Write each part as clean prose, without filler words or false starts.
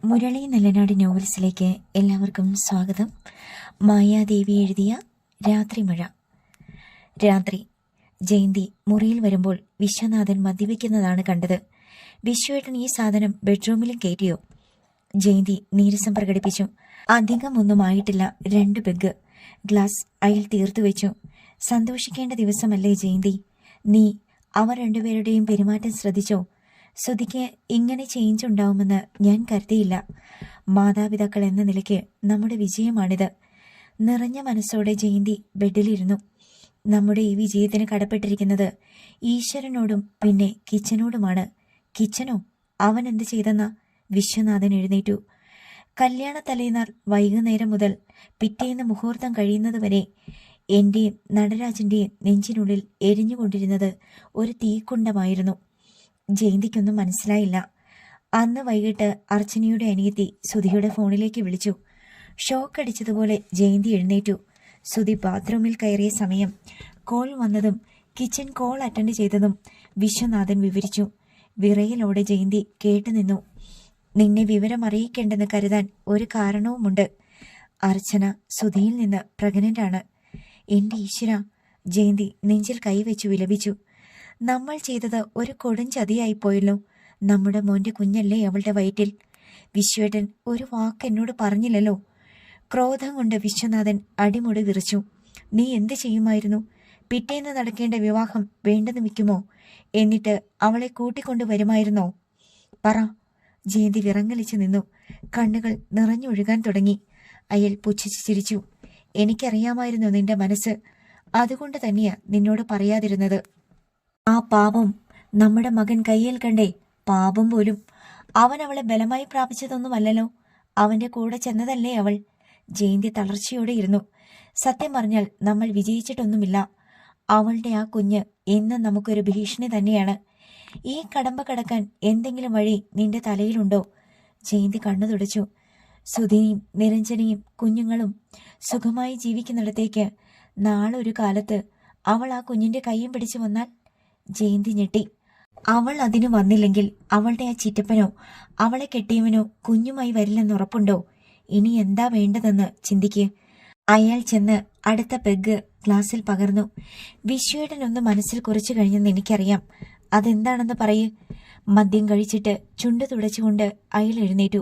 മുരളി നല്ലനാട് നോവൽസിലേക്ക് എല്ലാവർക്കും സ്വാഗതം. മായാദേവി എഴുതിയ രാത്രിമഴ. രാത്രി ജയന്തി മുറിയിൽ വരുമ്പോൾ വിശ്വനാഥൻ മദ്യപിക്കുന്നതാണ് കണ്ടത്. വിശ്വേട്ടൻ ഈ സാധനം ബെഡ്റൂമിലും കയറ്റിയോ? ജയന്തി നീരസം പ്രകടിപ്പിച്ചു. അധികമൊന്നും ആയിട്ടില്ല, 2 പെഗ്. ഗ്ലാസ് അയാൾ തീർത്തു വെച്ചു. സന്തോഷിക്കേണ്ട ദിവസമല്ലേ ജയന്തി? നീ അവർ രണ്ടുപേരുടെയും പെരുമാറ്റം ശ്രദ്ധിച്ചോ? ശ്രുതിക്ക് ഇങ്ങനെ ചേഞ്ച് ഉണ്ടാവുമെന്ന് ഞാൻ കരുതിയില്ല. മാതാപിതാക്കൾ എന്ന നിലയ്ക്ക് നമ്മുടെ വിജയമാണിത്. നിറഞ്ഞ മനസ്സോടെ ജയന്തി ബെഡിലിരുന്നു. നമ്മുടെ ഈ വിജയത്തിന് കടപ്പെട്ടിരിക്കുന്നത് ഈശ്വരനോടും പിന്നെ കിച്ചനോടുമാണ്. കിച്ചനോ? അവൻ എന്ത് ചെയ്തെന്ന? വിശ്വനാഥൻ എഴുന്നേറ്റു. കല്യാണ തലേന്നാൾ വൈകുന്നേരം മുതൽ പിറ്റേന്ന് മുഹൂർത്തം കഴിയുന്നതുവരെ എന്റെയും നടരാജന്റെയും നെഞ്ചിനുള്ളിൽ എരിഞ്ഞുകൊണ്ടിരുന്നത് ഒരു തീക്കുണ്ടമായിരുന്നു. ജയന്തിക്കൊന്നും മനസ്സിലായില്ല. അന്ന് വൈകിട്ട് അർച്ചനയുടെ അനിയത്തി സുധിയുടെ ഫോണിലേക്ക് വിളിച്ചു. ഷോക്ക് അടിച്ചതുപോലെ ജയന്തി എഴുന്നേറ്റു. സുധി ബാത്റൂമിൽ കയറിയ സമയം, കോൾ വന്നതും കിച്ചൺ കോൾ അറ്റൻഡ് ചെയ്തതും വിശ്വനാഥൻ വിവരിച്ചു. വിറയലോടെ ജയന്തി കേട്ടുനിന്നു. നിന്നെ വിവരം അറിയിക്കേണ്ടെന്ന് കരുതാൻ ഒരു കാരണവുമുണ്ട്. അർച്ചന സുധിയിൽ നിന്ന് പ്രഗ്നന്റാണ്. എന്റെ ഈശ്വര! ജയന്തി നെഞ്ചിൽ കൈവച്ചു വിലപിച്ചു. നമ്മൾ ചെയ്തത് ഒരു കൊടുംചതിയായിപ്പോയല്ലോ. നമ്മുടെ മോന്റെ കുഞ്ഞല്ലേ അവളുടെ വയറ്റിൽ. വിശ്വേട്ടൻ ഒരു വാക്ക് എന്നോട് പറഞ്ഞില്ലല്ലോ. ക്രോധം കൊണ്ട് വിശ്വനാഥൻ അടിമുടി വിറച്ചു. നീ എന്ത് ചെയ്യുമായിരുന്നു? പിറ്റേന്ന് നടക്കേണ്ട വിവാഹം വേണ്ടെന്ന് വെക്കുമോ? എന്നിട്ട് അവളെ കൂട്ടിക്കൊണ്ടു വരുമായിരുന്നോ? പറ. ജയന്തി വിറങ്ങലിച്ചു നിന്നു. കണ്ണുകൾ നിറഞ്ഞൊഴുകാൻ തുടങ്ങി. അയാൾ പുച്ഛിച്ചു ചിരിച്ചു. എനിക്കറിയാമായിരുന്നു നിന്റെ മനസ്സ്. അതുകൊണ്ട് തന്നെയാ നിന്നോട് പറയാതിരുന്നത്. ആ പാപം നമ്മുടെ മകൻ കയ്യിൽ കണ്ടേ. പാപം പോലും. അവൻ അവളെ ബലമായി പ്രാപിച്ചതൊന്നുമല്ലല്ലോ. അവന്റെ കൂടെ ചെന്നതല്ലേ അവൾ. ജയന്തി തളർച്ചയോടെ ഇരുന്നു. സത്യം പറഞ്ഞാൽ നമ്മൾ വിജയിച്ചിട്ടൊന്നുമില്ല. അവളുടെ ആ കുഞ്ഞ് എന്നും നമുക്കൊരു ഭീഷണി തന്നെയാണ്. ഈ കടമ്പ കടക്കാൻ എന്തെങ്കിലും വഴി നിന്റെ തലയിലുണ്ടോ? ജയന്തി കണ്ണു തുടച്ചു. സുധിയും നിരഞ്ജനയും കുഞ്ഞുങ്ങളും സുഖമായി ജീവിക്കുന്നിടത്തേക്ക് നാളെ ഒരു കാലത്ത് അവൾ ആ കുഞ്ഞിന്റെ കൈയും പിടിച്ചു വന്നാൽ? ജയന്തി ഞെട്ടി. അവൾ അതിനു വന്നില്ലെങ്കിൽ അവളുടെ ആ ചിറ്റപ്പനോ അവളെ കെട്ടിയവനോ കുഞ്ഞുമായി വരില്ലെന്ന് ഉറപ്പുണ്ടോ? ഇനി എന്താ വേണ്ടതെന്ന് ചിന്തിക്ക്. അയാൾ ചെന്ന് അടുത്ത പെഗ് ഗ്ലാസ്സിൽ പകർന്നു. വിശ്വേട്ടനൊന്ന് മനസ്സിൽ കുറിച്ചു കഴിഞ്ഞെന്ന് എനിക്കറിയാം. അതെന്താണെന്ന് പറയ്. മദ്യം കഴിച്ചിട്ട് ചുണ്ടു തുടച്ചുകൊണ്ട് അയാൾ എഴുന്നേറ്റു.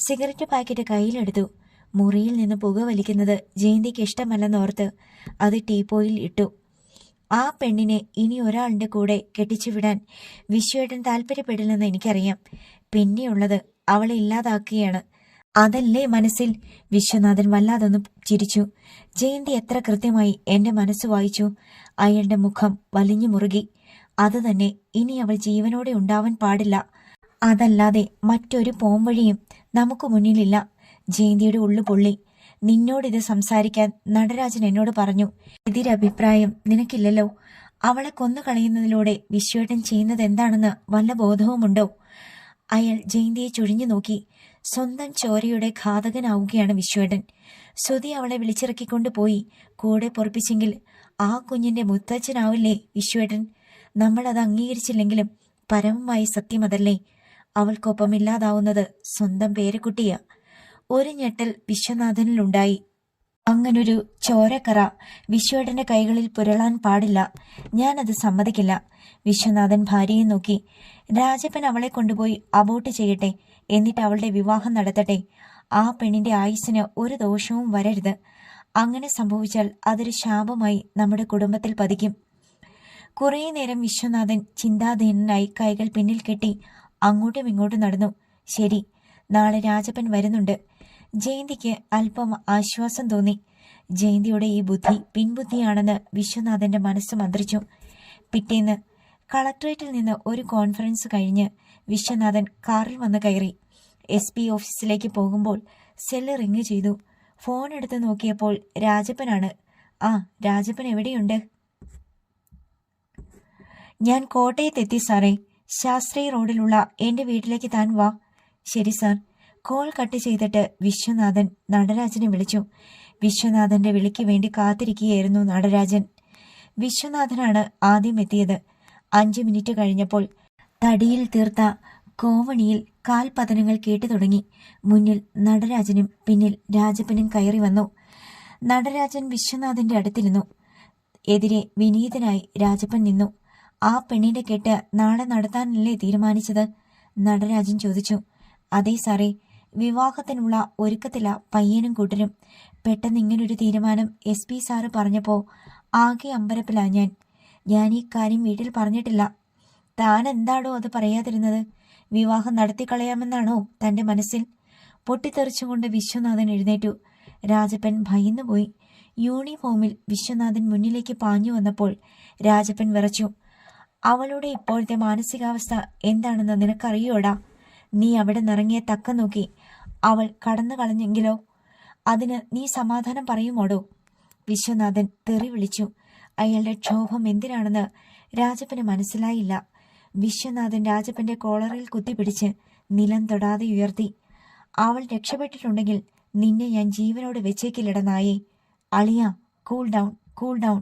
സിഗരറ്റ് പാക്കറ്റ് കയ്യിലെടുത്തു. മുറിയിൽ നിന്ന് പുക വലിക്കുന്നത് ജയന്തിക്ക് ഇഷ്ടമല്ലെന്നോർത്ത് അത് ടീപ്പോയിൽ ഇട്ടു. ആ പെണ്ണിനെ ഇനി ഒരാളുടെ കൂടെ കെട്ടിച്ചുവിടാൻ വിശ്വേട്ടൻ താല്പര്യപ്പെടില്ലെന്ന് എനിക്കറിയാം. പിന്നെയുള്ളത് അവളെ ഇല്ലാതാക്കുകയാണ്. അതല്ലേ മനസ്സിൽ? വിശ്വനാഥൻ വല്ലാതൊന്ന് ചിരിച്ചു. ജയന്തി എത്ര കൃത്യമായി എന്റെ മനസ്സ് വായിച്ചു. അയാളുടെ മുഖം വലിഞ്ഞു മുറുകി. അത് തന്നെ ഇനി അവൾ ജീവനോടെ ഉണ്ടാവാൻ പാടില്ല. അതല്ലാതെ മറ്റൊരു പോംവഴിയും നമുക്ക് മുന്നിലില്ല. ജയന്തിയുടെ ഉള്ളു പൊള്ളി. നിന്നോടിത് സംസാരിക്കാൻ നടരാജൻ എന്നോട് പറഞ്ഞു. എതിരഭിപ്രായം നിനക്കില്ലല്ലോ. അവളെ കൊന്നുകളയുന്നതിലൂടെ വിശ്വേട്ടൻ ചെയ്യുന്നത് എന്താണെന്ന് വല്ല ബോധവുമുണ്ടോ? അയാൾ ജയന്തിയെ ചുഴിഞ്ഞു നോക്കി. സ്വന്തം ചോരയുടെ ഘാതകനാവുകയാണ് വിശ്വേട്ടൻ. ശ്രുതി അവളെ വിളിച്ചിറക്കിക്കൊണ്ടു പോയി കൂടെ പൊറപ്പിച്ചെങ്കിൽ ആ കുഞ്ഞിന്റെ മുത്തച്ഛനാവില്ലേ വിശ്വേട്ടൻ? നമ്മളത് അംഗീകരിച്ചില്ലെങ്കിലും പരമമായ സത്യം അതല്ലേ. അവൾക്കൊപ്പം ഇല്ലാതാവുന്നത് സ്വന്തം പേരക്കുട്ടിയാ. ഒരു ഞെട്ടൽ വിശ്വനാഥനിലുണ്ടായി. അങ്ങനൊരു ചോരക്കറ വിശ്വേട്ടന്റെ കൈകളിൽ പുരളാൻ പാടില്ല. ഞാനത് സമ്മതിക്കില്ല. വിശ്വനാഥൻ ഭാര്യയെ നോക്കി. രാജപ്പൻ അവളെ കൊണ്ടുപോയി അബോർട്ട് ചെയ്യട്ടെ. എന്നിട്ട് അവളുടെ വിവാഹം നടത്തട്ടെ. ആ പെണ്ണിന്റെ ആയുസ്സിന് ഒരു ദോഷവും വരരുത്. അങ്ങനെ സംഭവിച്ചാൽ അതൊരു ശാപമായി നമ്മുടെ കുടുംബത്തിൽ പതിക്കും. കുറേ നേരം വിശ്വനാഥൻ ചിന്താധീനനായി കൈകൾ പിന്നിൽ കെട്ടി അങ്ങോട്ടും ഇങ്ങോട്ടും നടന്നു. ശരി, നാളെ രാജപ്പൻ വരുന്നുണ്ട്. ജയന്തിക്ക് അല്പം ആശ്വാസം തോന്നി. ജയന്തിയുടെ ഈ ബുദ്ധി പിൻബുദ്ധിയാണെന്ന് വിശ്വനാഥന്റെ മനസ്സ് മന്ത്രിച്ചു. പിറ്റേന്ന് കളക്ടറേറ്റിൽ നിന്ന് ഒരു കോൺഫറൻസ് കഴിഞ്ഞ് വിശ്വനാഥൻ കാറിൽ വന്ന് കയറി. SP ഓഫീസിലേക്ക് പോകുമ്പോൾ സെല്ല് റിങ് ചെയ്തു. ഫോൺ എടുത്ത് നോക്കിയപ്പോൾ രാജപ്പനാണ്. ആ, രാജപ്പൻ എവിടെയുണ്ട്? ഞാൻ കോട്ടയത്തെത്തി സാറേ. ശാസ്ത്രി റോഡിലുള്ള എന്റെ വീട്ടിലേക്ക് താൻ വാ. ശരി സാർ. കോൾ കട്ട് ചെയ്തിട്ട് വിശ്വനാഥൻ നടരാജനെ വിളിച്ചു. വിശ്വനാഥന്റെ വിളിക്ക് വേണ്ടി കാത്തിരിക്കുകയായിരുന്നു നടരാജൻ. വിശ്വനാഥനാണ് ആദ്യം എത്തിയത്. 5 മിനിറ്റ് കഴിഞ്ഞപ്പോൾ തടിയിൽ തീർത്ത കോവണിയിൽ കാൽപതനങ്ങൾ കേട്ടു തുടങ്ങി. മുന്നിൽ നടരാജനും പിന്നിൽ രാജപ്പനും കയറി വന്നു. നടരാജൻ വിശ്വനാഥന്റെ അടുത്തിരുന്നു. എതിരെ വിനീതനായി രാജപ്പൻ നിന്നു. ആ പെണ്ണിന്റെ കെട്ട് നാളെ നടത്താനല്ലേ തീരുമാനിച്ചത്? നടരാജൻ ചോദിച്ചു. അതെ സാറേ, വിവാഹത്തിനുള്ള ഒരുക്കത്തില പയ്യനും കൂട്ടരും. പെട്ടെന്ന് ഇങ്ങനൊരു തീരുമാനം SP സാറ് പറഞ്ഞപ്പോ ആകെ അമ്പരപ്പിലാ ഞാൻ ഈ കാര്യം വീട്ടിൽ പറഞ്ഞിട്ടില്ല. താൻ എന്താണോ അത് പറയാതിരുന്നത്? വിവാഹം നടത്തിക്കളയാമെന്നാണോ തന്റെ മനസ്സിൽ? പൊട്ടിത്തെറിച്ചുകൊണ്ട് വിശ്വനാഥൻ എഴുന്നേറ്റു. രാജപ്പൻ ഭയന്നുപോയി. യൂണിഫോമിൽ വിശ്വനാഥൻ മുന്നിലേക്ക് പാഞ്ഞു വന്നപ്പോൾ രാജപ്പൻ വിറച്ചു. അവളുടെ ഇപ്പോഴത്തെ മാനസികാവസ്ഥ എന്താണെന്ന് നിനക്കറിയോടാ? നീ അവിടെ നിറങ്ങിയ തക്ക നോക്കി അവൾ കടന്നു കളഞ്ഞെങ്കിലോ? അതിന് നീ സമാധാനം പറയുമോടോ? വിശ്വനാഥൻ തെറി വിളിച്ചു. അയാളുടെ ക്ഷോഭം എന്തിനാണെന്ന് രാജപ്പന് മനസ്സിലായില്ല. വിശ്വനാഥൻ രാജപ്പന്റെ കോളറിൽ കുത്തിപ്പിടിച്ച് നിലം തൊടാതെ ഉയർത്തി. അവൾ രക്ഷപ്പെട്ടിട്ടുണ്ടെങ്കിൽ നിന്നെ ഞാൻ ജീവനോട് വെച്ചേക്കില്ലട നായേ. അളിയ, കൂൾ ഡൗൺ, കൂൾ ഡൗൺ.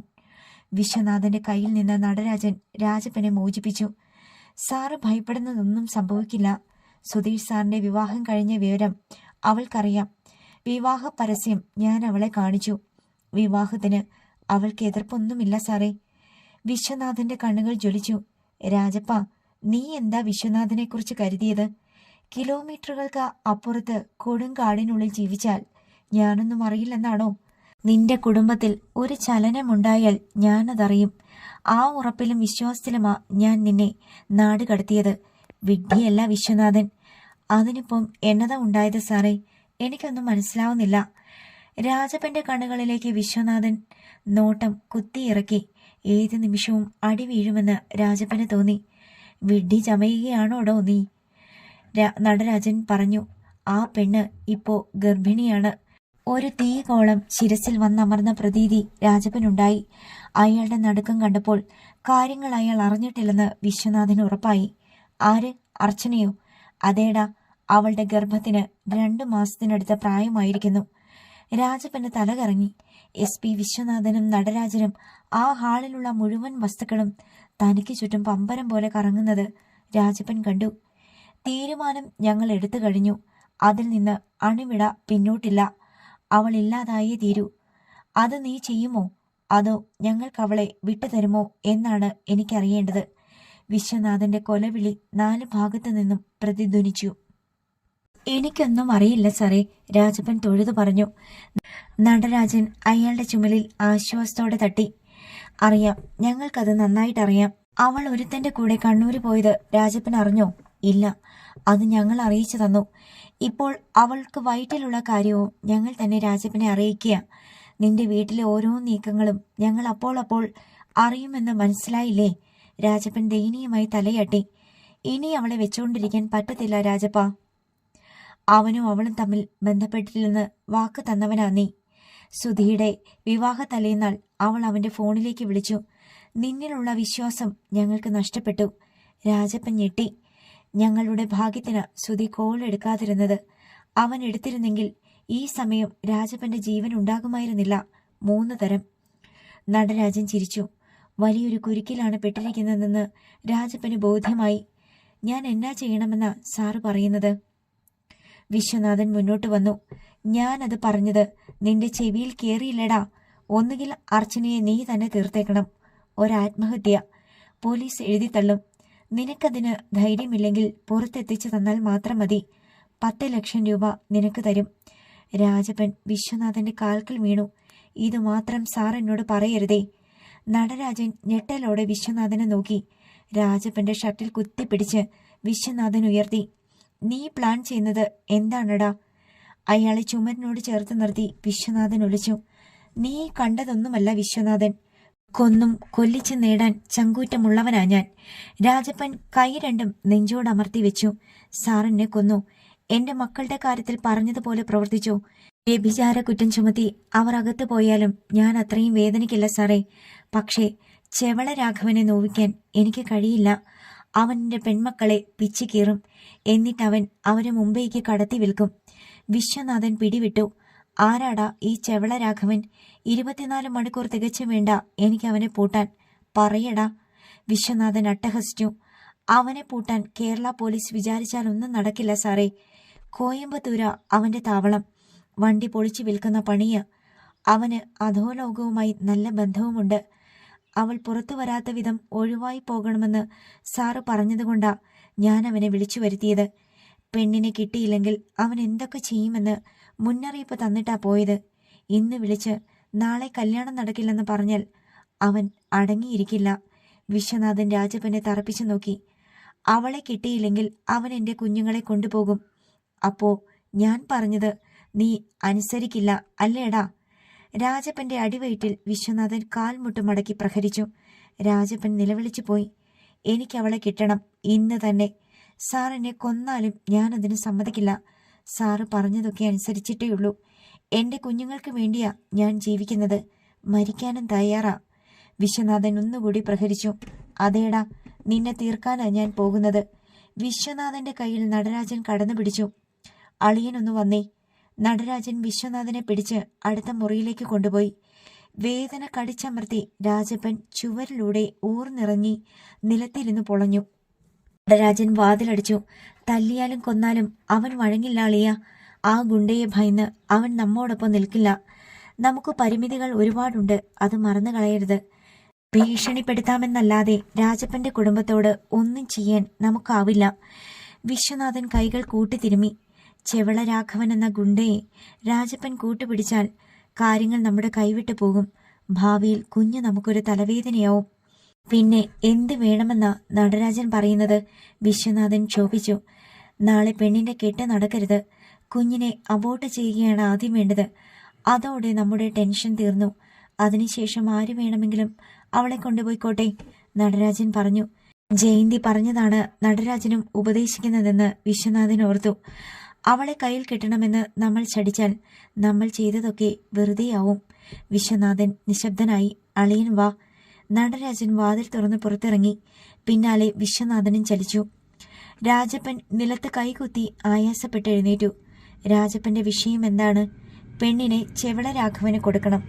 വിശ്വനാഥന്റെ കയ്യിൽ നിന്ന് നടരാജൻ രാജപ്പനെ മോചിപ്പിച്ചു. സാറ് ഭയപ്പെടുന്നതൊന്നും സംഭവിക്കില്ല. സുധീഷ് സാറിന്റെ വിവാഹം കഴിഞ്ഞ വിവരം അവൾക്കറിയാം. വിവാഹ പരസ്യം ഞാൻ അവളെ കാണിച്ചു. വിവാഹത്തിന് അവൾക്ക് എതിർപ്പൊന്നുമില്ല സാറേ. വിശ്വനാഥന്റെ കണ്ണുകൾ ജ്വലിച്ചു. രാജപ്പ, നീ എന്താ വിശ്വനാഥനെ കുറിച്ച് കരുതിയത്? കിലോമീറ്ററുകൾക്ക് അപ്പുറത്ത് കൊടുങ്കാടിനുള്ളിൽ ജീവിച്ചാൽ ഞാനൊന്നും അറിയില്ലെന്നാണോ? നിന്റെ കുടുംബത്തിൽ ഒരു ചലനമുണ്ടായാൽ ഞാനതറിയും. ആ ഉറപ്പിലും വിശ്വാസത്തിലുമാ ഞാൻ നിന്നെ നാട് കടത്തിയത്. വിഡ്ഢിയല്ല വിശ്വനാഥൻ. അതിനിപ്പം എന്നതാ ഉണ്ടായത് സാറേ? എനിക്കൊന്നും മനസ്സിലാവുന്നില്ല. രാജപ്പന്റെ കണ്ണുകളിലേക്ക് വിശ്വനാഥൻ നോട്ടം കുത്തിയിറക്കി. ഏത് നിമിഷവും അടി വീഴുമെന്ന് രാജപ്പന് തോന്നി. വിഡ്ഢി ചമയുകയാണോടോ നീ? നടരാജൻ പറഞ്ഞു. ആ പെണ്ണ് ഇപ്പോ ഗർഭിണിയാണ്. ഒരു തീകോളം ശിരസിൽ വന്നമർന്ന പ്രതീതി രാജപ്പനുണ്ടായി. അയാളുടെ നടുക്കം കണ്ടപ്പോൾ കാര്യങ്ങൾ അയാൾ അറിഞ്ഞിട്ടില്ലെന്ന് വിശ്വനാഥന് ഉറപ്പായി. ആര്? അർച്ചനയോ? അതേടാ, അവളുടെ ഗർഭത്തിന് 2 മാസത്തിനടുത്ത പ്രായമായിരിക്കുന്നു. രാജപ്പന് തല കറങ്ങി. SP വിശ്വനാഥനും നടരാജനും ആ ഹാളിലുള്ള മുഴുവൻ വസ്തുക്കളും തനിക്ക് ചുറ്റും പമ്പരം പോലെ കറങ്ങുന്നത് രാജപ്പൻ കണ്ടു. തീരുമാനം ഞങ്ങൾ എടുത്തു കഴിഞ്ഞു. അതിൽ നിന്ന് അണിവിട പിന്നോട്ടില്ല. അവൾ ഇല്ലാതായേ തീരൂ. അത് നീ ചെയ്യുമോ അതോ ഞങ്ങൾക്കവളെ വിട്ടുതരുമോ എന്നാണ് എനിക്കറിയേണ്ടത്. വിശ്വനാഥന്റെ കൊലവിളി 4 ഭാഗത്തു നിന്നും പ്രതിധ്വനിച്ചു. എനിക്കൊന്നും അറിയില്ല സാറേ, രാജപ്പൻ തൊഴുതു പറഞ്ഞു. നടരാജൻ അയാളുടെ ചുമലിൽ ആശ്വാസത്തോടെ തട്ടി. അറിയാം, ഞങ്ങൾക്കത് നന്നായിട്ടറിയാം. അവൾ ഒരുത്തന്റെ കൂടെ കണ്ണൂര് പോയത് രാജപ്പൻ അറിഞ്ഞോ? ഇല്ല, അത് ഞങ്ങൾ അറിയിച്ചു തന്നു. ഇപ്പോൾ അവൾക്ക് വയറ്റിലുള്ള കാര്യവും ഞങ്ങൾ തന്നെ രാജപ്പനെ അറിയിക്കുക. നിന്റെ വീട്ടിലെ ഓരോ നീക്കങ്ങളും ഞങ്ങൾ അപ്പോൾ അറിയുമെന്ന് മനസ്സിലായില്ലേ? രാജപ്പൻ ദയനീയമായി തലയാട്ടി. ഇനി അവളെ വെച്ചുകൊണ്ടിരിക്കാൻ പറ്റത്തില്ല രാജപ്പ. അവനും അവളും തമ്മിൽ ബന്ധപ്പെട്ടില്ലെന്ന് വാക്ക് തന്നവനാ നീ. സുധിയുടെ വിവാഹ തലേന്നാൾ അവൾ അവന്റെ ഫോണിലേക്ക് വിളിച്ചു. നിന്നിലുള്ള വിശ്വാസം ഞങ്ങൾക്ക് നഷ്ടപ്പെട്ടു. രാജപ്പൻ ഞെട്ടി. ഞങ്ങളുടെ ഭാഗ്യത്തിന് സുധി കോൾ എടുക്കാതിരുന്നത്. അവൻ എടുത്തിരുന്നെങ്കിൽ ഈ സമയം രാജപ്പന്റെ ജീവൻ ഉണ്ടാകുമായിരുന്നില്ല. 3 തരം. നടരാജൻ ചിരിച്ചു. വലിയൊരു കുരുക്കിലാണ് പെട്ടിരിക്കുന്നതെന്ന് രാജപ്പന് ബോധ്യമായി. ഞാൻ എന്നാ ചെയ്യണമെന്നാ സാറ് പറയുന്നത്? വിശ്വനാഥൻ മുന്നോട്ട് വന്നു. ഞാനത് പറഞ്ഞത് നിന്റെ ചെവിയിൽ കേറിയില്ലടാ. ഒന്നുകിൽ അർച്ചനയെ നീ തന്നെ തീർത്തേക്കണം. ഒരാത്മഹത്യ. പോലീസ് എഴുതിത്തള്ളും. നിനക്കതിന് ധൈര്യമില്ലെങ്കിൽ പുറത്തെത്തിച്ചു തന്നാൽ മാത്രം മതി. 10 ലക്ഷം രൂപ നിനക്ക് തരും. രാജപ്പൻ വിശ്വനാഥന്റെ കാൽക്കൽ വീണു. ഇതുമാത്രം സാർ എന്നോട് പറയരുതേ. നടരാജൻ ഞെട്ടലോടെ വിശ്വനാഥനെ നോക്കി. രാജപ്പന്റെ ഷർട്ടിൽ കുത്തിപ്പിടിച്ച് വിശ്വനാഥൻ ഉയർത്തി. നീ പ്ലാൻ ചെയ്യുന്നത് എന്താണടാ? അയാളെ ചുമരിനോട് ചേർത്ത് നിർത്തി വിശ്വനാഥൻ ഒളിച്ചു. നീ കണ്ടതൊന്നുമല്ല വിശ്വനാഥൻ. കൊന്നും കൊല്ലിച്ച് നേടാൻ ചങ്കൂറ്റമുള്ളവനാ ഞാൻ. രാജപ്പൻ കൈ രണ്ടും നെഞ്ചോടമർത്തി വെച്ചു. സാറിനെ കൊന്നു. എന്റെ മക്കളുടെ കാര്യത്തിൽ പറഞ്ഞതുപോലെ പ്രവർത്തിച്ചു. വ്യഭിചാര കുറ്റം ചുമത്തി അവർ അകത്തു പോയാലും ഞാൻ അത്രയും വേദനിക്കില്ല സാറേ. പക്ഷേ ചെവള രാഘവനെ നോവിക്കാൻ എനിക്ക് കഴിയില്ല. അവന്റെ പെൺമക്കളെ പിച്ചു കീറും. എന്നിട്ടവൻ അവരെ മുംബൈക്ക് കടത്തി വിൽക്കും. വിശ്വനാഥൻ പിടിവിട്ടു. ആരാടാ ഈ ചെവള രാഘവൻ? 24 മണിക്കൂർ തികച്ചും വേണ്ട എനിക്ക് അവനെ പൂട്ടാൻ. പറയടാ. വിശ്വനാഥൻ അട്ടഹസിച്ചു. അവനെ പൂട്ടാൻ കേരള പോലീസ് വിചാരിച്ചാലൊന്നും നടക്കില്ല സാറേ. കോയമ്പത്തൂര അവന്റെ താവളം. വണ്ടി പൊളിച്ചു വിൽക്കുന്ന പണിയ. അവന് അധോലോകവുമായി നല്ല ബന്ധവുമുണ്ട്. അവൾ പുറത്തു വരാത്ത വിധം ഒഴിവായി പോകണമെന്ന് സാറ് പറഞ്ഞതുകൊണ്ടാ ഞാൻ അവനെ വിളിച്ചു വരുത്തിയത്. പെണ്ണിനെ കിട്ടിയില്ലെങ്കിൽ അവൻ എന്തൊക്കെ ചെയ്യുമെന്ന് മുന്നറിയിപ്പ് തന്നിട്ടാ പോയത്. ഇന്ന് വിളിച്ച് നാളെ കല്യാണം നടക്കില്ലെന്ന് പറഞ്ഞാൽ അവൻ അടങ്ങിയിരിക്കില്ല. വിശ്വനാഥൻ രാജപ്പനെ തറപ്പിച്ചു നോക്കി. അവളെ കിട്ടിയില്ലെങ്കിൽ അവൻ എൻ്റെ കുഞ്ഞുങ്ങളെ കൊണ്ടുപോകും. അപ്പോ ഞാൻ പറഞ്ഞത് നീ അനുസരിക്കില്ല അല്ലേടാ? രാജപ്പന്റെ അടിവയറ്റിൽ വിശ്വനാഥൻ കാൽമുട്ട് മടക്കി പ്രഹരിച്ചു. രാജപ്പൻ നിലവിളിച്ചു പോയി. എനിക്കവളെ കിട്ടണം, ഇന്ന് തന്നെ. സാർ എന്നെ കൊന്നാലും ഞാനതിന് സമ്മതിക്കില്ല. സാറ് പറഞ്ഞതൊക്കെ അനുസരിച്ചിട്ടേയുള്ളൂ. എൻ്റെ കുഞ്ഞുങ്ങൾക്ക് വേണ്ടിയാ ഞാൻ ജീവിക്കുന്നത്. മരിക്കാനും തയ്യാറാ. വിശ്വനാഥൻ ഒന്നുകൂടി പ്രഹരിച്ചു. അതേടാ, നിന്നെ തീർക്കാനാ ഞാൻ പോകുന്നത്. വിശ്വനാഥന്റെ കയ്യിൽ നടരാജൻ കടന്നു പിടിച്ചു. അളിയനൊന്നു വന്നേ. നടരാജൻ വിശ്വനാഥനെ പിടിച്ച് അടുത്ത മുറിയിലേക്ക് കൊണ്ടുപോയി. വേദന കടിച്ചമർത്തി രാജപ്പൻ ചുവരിലൂടെ ഊർന്നിറങ്ങി നിലത്തിരുന്ന് പൊളഞ്ഞു. നടരാജൻ വാതിലടിച്ചു. തല്ലിയാലും കൊന്നാലും അവൻ വഴങ്ങില്ല അളിയ. ആ ഗുണ്ടയെ ഭയന്ന് അവൻ നമ്മോടൊപ്പം നിൽക്കില്ല. നമുക്ക് പരിമിതികൾ ഒരുപാടുണ്ട്, അത് മറന്നു കളയരുത്. ഭീഷണിപ്പെടുത്താമെന്നല്ലാതെ രാജപ്പന്റെ കുടുംബത്തോട് ഒന്നും ചെയ്യാൻ നമുക്കാവില്ല. വിശ്വനാഥൻ കൈകൾ കൂട്ടിത്തിരുമ്മി. ചെവള രാഘവൻ എന്ന ഗുണ്ടയെ രാജപ്പൻ കൂട്ടുപിടിച്ചാൽ കാര്യങ്ങൾ നമ്മുടെ കൈവിട്ടു പോകും. ഭാവിയിൽ കുഞ്ഞ് നമുക്കൊരു തലവേദനയാവും. പിന്നെ എന്ത് വേണമെന്നാ നടരാജൻ പറയുന്നത്? വിശ്വനാഥൻ ക്ഷോഭിച്ചു. നാളെ പെണ്ണിന്റെ കെട്ട് നടക്കരുത്. കുഞ്ഞിനെ അബോർട്ട് ചെയ്യുകയാണ് ആദ്യം വേണ്ടത്. അതോടെ നമ്മുടെ ടെൻഷൻ തീർന്നു. അതിനുശേഷം ആര് വേണമെങ്കിലും അവളെ കൊണ്ടുപോയിക്കോട്ടെ, നടരാജൻ പറഞ്ഞു. ജയന്തി പറഞ്ഞതാണ് നടരാജനും ഉപദേശിക്കുന്നതെന്ന് വിശ്വനാഥൻ ഓർത്തു. അവളെ കയ്യിൽ കിട്ടണമെന്ന് നമ്മൾ ചടിച്ചാൽ നമ്മൾ ചെയ്തതൊക്കെ വെറുതെയാവും. വിശ്വനാഥൻ നിശബ്ദനായി. അളിയൻ വാ. നടരാജൻ വാതിൽ തുറന്ന് പുറത്തിറങ്ങി. പിന്നാലെ വിശ്വനാഥനും ചലിച്ചു. രാജപ്പൻ നിലത്ത് കൈകുത്തി ആയാസപ്പെട്ട് എഴുന്നേറ്റു. രാജപ്പന്റെ വിഷയം എന്താണ്? പെണ്ണിനെ ചെവള രാഘവന് കൊടുക്കണം.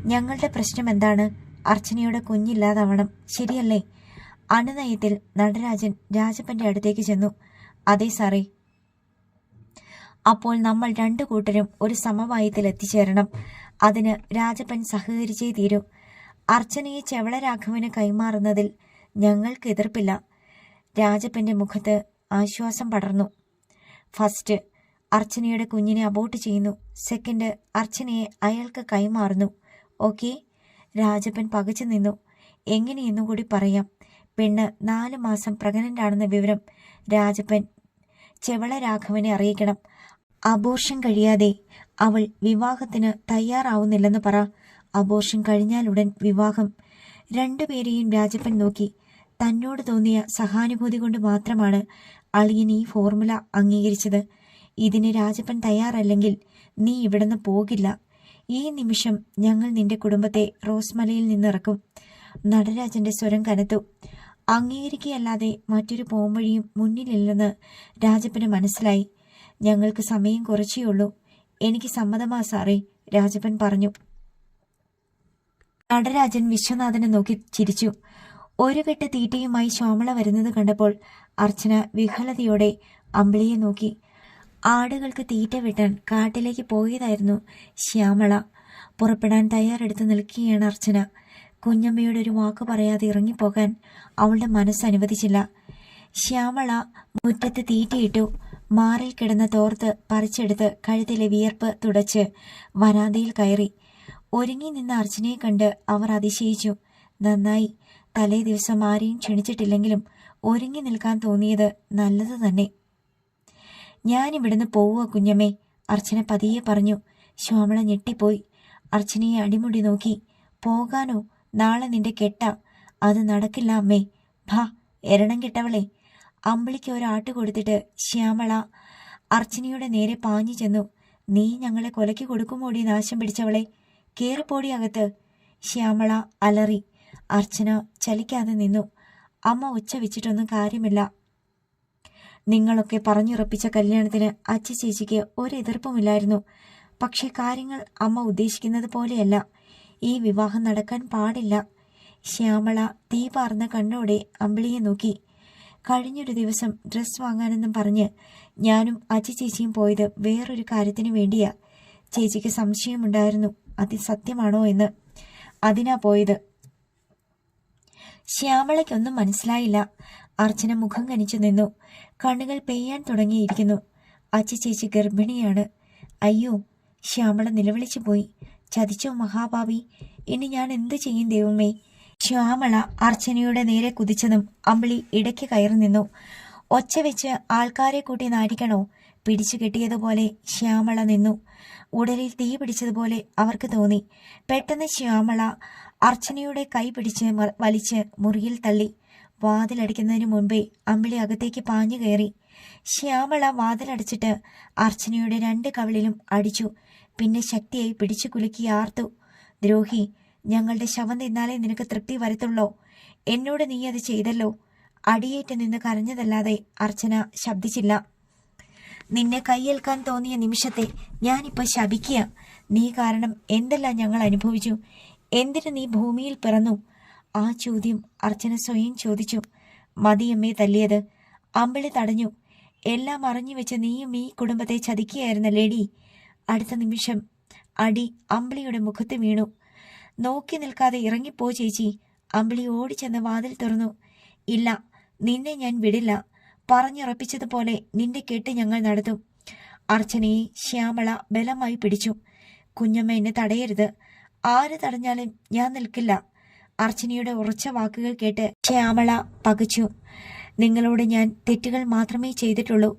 ഞങ്ങളുടെ പ്രശ്നം എന്താണ്? അർച്ചനയുടെ കുഞ്ഞില്ലാതാവണം, ശരിയല്ലേ? അനുനയത്തിൽ നടരാജൻ രാജപ്പന്റെ അടുത്തേക്ക് ചെന്നു. അതെ സാറേ. അപ്പോൾ നമ്മൾ രണ്ടു കൂട്ടരും ഒരു സമവായത്തിൽ എത്തിച്ചേരണം. അതിന് രാജപ്പൻ സഹകരിച്ചേ തീരൂ. അർച്ചനയെ ചെവള രാഘവന് കൈമാറുന്നതിൽ ഞങ്ങൾക്ക് എതിർപ്പില്ല. രാജപ്പന്റെ മുഖത്ത് ആശ്വാസം പടർന്നു. ഫസ്റ്റ്, അർച്ചനയുടെ കുഞ്ഞിനെ അബോർട്ട് ചെയ്യുന്നു. സെക്കൻഡ്, അർച്ചനയെ അയാൾക്ക് കൈമാറുന്നു. ഓക്കെ? രാജപ്പൻ പകച്ചു നിന്നു. എങ്ങനെയെന്നും കൂടി പറയാം. പെണ്ണ് 4 മാസം പ്രഗ്നന്റ് ആണെന്ന വിവരം രാജപ്പൻ ചെവള രാഘവനെ അറിയിക്കണം. അബോർഷൻ കഴിയാതെ അവൾ വിവാഹത്തിന് തയ്യാറാവുന്നില്ലെന്ന് പറ. അബോർഷൻ കഴിഞ്ഞാലുടൻ വിവാഹം. രണ്ടുപേരെയും രാജപ്പൻ നോക്കി. തന്നോട് തോന്നിയ സഹാനുഭൂതി കൊണ്ട് മാത്രമാണ് അളിയൻ ഈ ഫോർമുല അംഗീകരിച്ചത്. ഇതിന് രാജപ്പൻ തയ്യാറല്ലെങ്കിൽ നീ ഇവിടുന്ന് പോകില്ല. ഈ നിമിഷം ഞങ്ങൾ നിന്റെ കുടുംബത്തെ റോസ്മലയിൽ നിന്നിറക്കും. നടരാജന്റെ സ്വരം കനത്തു. അംഗീകരിക്കുകയല്ലാതെ മറ്റൊരു പോംവഴിയും മുന്നിലില്ലെന്ന് രാജപ്പന് മനസ്സിലായി. ഞങ്ങൾക്ക് സമയം കുറച്ചേയുള്ളൂ. എനിക്ക് സമ്മതമാ സാറേ, രാജപ്പൻ പറഞ്ഞു. നടരാജൻ വിശ്വനാഥനെ നോക്കി ചിരിച്ചു. ഒരു കെട്ട് തീറ്റയുമായി ശ്യാമള വരുന്നത് കണ്ടപ്പോൾ അർച്ചന വിഹ്വലതയോടെ അമ്പിളിയെ നോക്കി. ആടുകൾക്ക് തീറ്റ വെട്ടാൻ കാട്ടിലേക്ക് പോയതായിരുന്നു ശ്യാമള. പുറപ്പെടാൻ തയ്യാറെടുത്ത് നിൽക്കുകയാണ് അർച്ചന. കുഞ്ഞമ്മയുടെ ഒരു വാക്ക് പറയാതെ ഇറങ്ങിപ്പോകാൻ അവളുടെ മനസ്സ് അനുവദിച്ചില്ല. ശ്യാമള മുറ്റത്ത് തീറ്റയിട്ടു. മാറിൽ കിടന്ന തോർത്ത് പറിച്ചെടുത്ത് കഴുത്തിലെ വിയർപ്പ് തുടച്ച് വരാന്തയിൽ കയറി. ഒരുങ്ങി നിന്ന അർച്ചനയെ കണ്ട് അവർ അതിശയിച്ചു. നന്നായി. തലേ ദിവസം ആരെയും ക്ഷണിച്ചിട്ടില്ലെങ്കിലും ഒരുങ്ങി നിൽക്കാൻ തോന്നിയത് നല്ലത് തന്നെ. ഞാനിവിടുന്ന് പോവുക കുഞ്ഞമ്മേ, അർച്ചന പതിയെ പറഞ്ഞു. ശ്യാമള ഞെട്ടിപ്പോയി. അർച്ചനയെ അടിമുടി നോക്കി. പോകാനോ? നാളെ നിന്റെ കെട്ട. അത് നടക്കില്ല അമ്മേ. ഭാ, എരണം കെട്ടവളെ. അമ്പിളിക്ക് ഒരാട്ട് കൊടുത്തിട്ട് ശ്യാമള അർച്ചനയുടെ നേരെ പാഞ്ഞു ചെന്നു. നീ ഞങ്ങളെ കൊലയ്ക്ക് കൊടുക്കുമോടി നാശം പിടിച്ചവളെ? കേറിപ്പോടി അകത്ത്. ശ്യാമള അലറി. അർച്ചന ചലിക്കാതെ നിന്നു. അമ്മ ഒച്ച വെച്ചിട്ടൊന്നും കാര്യമില്ല. നിങ്ങളൊക്കെ പറഞ്ഞുറപ്പിച്ച കല്യാണത്തിന് അച്ഛ ചേച്ചിക്ക് ഒരെതിർപ്പുമില്ലായിരുന്നു. പക്ഷെ കാര്യങ്ങൾ അമ്മ ഉദ്ദേശിക്കുന്നത് പോലെയല്ല. ഈ വിവാഹം നടക്കാൻ പാടില്ല. ശ്യാമള തീ പാർന്ന കണ്ണോടെ അമ്പിളിയെ നോക്കി. കഴിഞ്ഞൊരു ദിവസം ഡ്രസ്സ് വാങ്ങാനെന്നും പറഞ്ഞ് ഞാനും അച്ചി ചേച്ചിയും പോയത് വേറൊരു കാര്യത്തിന് വേണ്ടിയാ. ചേച്ചിക്ക് സംശയമുണ്ടായിരുന്നു അത് സത്യമാണോ എന്ന്. അതിനാ പോയത്. ശ്യാമളയ്ക്കൊന്നും മനസ്സിലായില്ല. അർച്ചന മുഖം കനിച്ചു നിന്നു. കണ്ണുകൾ പെയ്യാൻ തുടങ്ങിയിരിക്കുന്നു. അച്ചി ചേച്ചി ഗർഭിണിയാണ്. അയ്യോ! ശ്യാമള നിലവിളിച്ചു പോയി. ചതിച്ചോ മഹാഭാവി, ഇനി ഞാൻ എന്ത് ചെയ്യും ദൈവമേ. ശ്യാമള അർച്ചനയുടെ നേരെ കുതിച്ചതും അമ്പിളി ഇടയ്ക്ക് കയറി നിന്നു. ഒച്ച വെച്ച് ആൾക്കാരെ കൂട്ടി നാടിക്കണോ? പിടിച്ചു കെട്ടിയതുപോലെ ശ്യാമള നിന്നു. ഉടലിൽ തീ പിടിച്ചതുപോലെ അവർക്ക് തോന്നി. പെട്ടെന്ന് ശ്യാമള അർച്ചനയുടെ കൈ പിടിച്ച് വലിച്ച് മുറിയിൽ തള്ളി. വാതിലടിക്കുന്നതിന് മുൻപേ അമ്പിളി അകത്തേക്ക് പാഞ്ഞു കയറി. ശ്യാമള വാതിലടച്ചിട്ട് അർച്ചനയുടെ 2 കവിളിലും അടിച്ചു. പിന്നെ ശക്തിയായി പിടിച്ചു കുലുക്കി ആർത്തു. ദ്രോഹി, ഞങ്ങളുടെ ശവം തിന്നാലേ നിനക്ക് തൃപ്തി വരത്തുള്ളോ? എന്നോട് നീ അത് ചെയ്തല്ലോ. അടിയേറ്റ് നിന്ന് കരഞ്ഞതല്ലാതെ അർച്ചന ശബ്ദിച്ചില്ല. നിന്നെ കൈയേൽക്കാൻ തോന്നിയ നിമിഷത്തെ ഞാനിപ്പോൾ ശപിക്കുക. നീ കാരണം എന്തെല്ലാം ഞങ്ങൾ അനുഭവിച്ചു. എന്തിനു നീ ഭൂമിയിൽ പിറന്നു? ആ ചോദ്യം അർച്ചന സ്വയം ചോദിച്ചു. മതിയമ്മേ തല്ലിയത്. അമ്പിളി തടഞ്ഞു. എല്ലാം അറിഞ്ഞു വെച്ച് നീയും ഈ കുടുംബത്തെ ചതിക്കുകയായിരുന്നല്ലേടി. അടുത്ത നിമിഷം അടി അമ്പിളിയുടെ മുഖത്ത് വീണു. നോക്കി നിൽക്കാതെ ഇറങ്ങിപ്പോ ചേച്ചി. അമ്പിളി ഓടിച്ചെന്ന് വാതിൽ തുറന്നു. ഇല്ല, നിന്നെ ഞാൻ വിടില്ല. പറഞ്ഞുറപ്പിച്ചതുപോലെ നിന്റെ കെട്ട് ഞങ്ങൾ നടത്തും. അർച്ചനയെ ശ്യാമള ബലമായി പിടിച്ചു. കുഞ്ഞമ്മ എന്നെ തടയരുത്. ആര് തടഞ്ഞാലും ഞാൻ നിൽക്കില്ല. അർച്ചനയുടെ ഉറച്ച വാക്കുകൾ കേട്ട് ശ്യാമള പകച്ചു. നിങ്ങളോട് ഞാൻ തെറ്റുകൾ മാത്രമേ ചെയ്തിട്ടുള്ളൂ.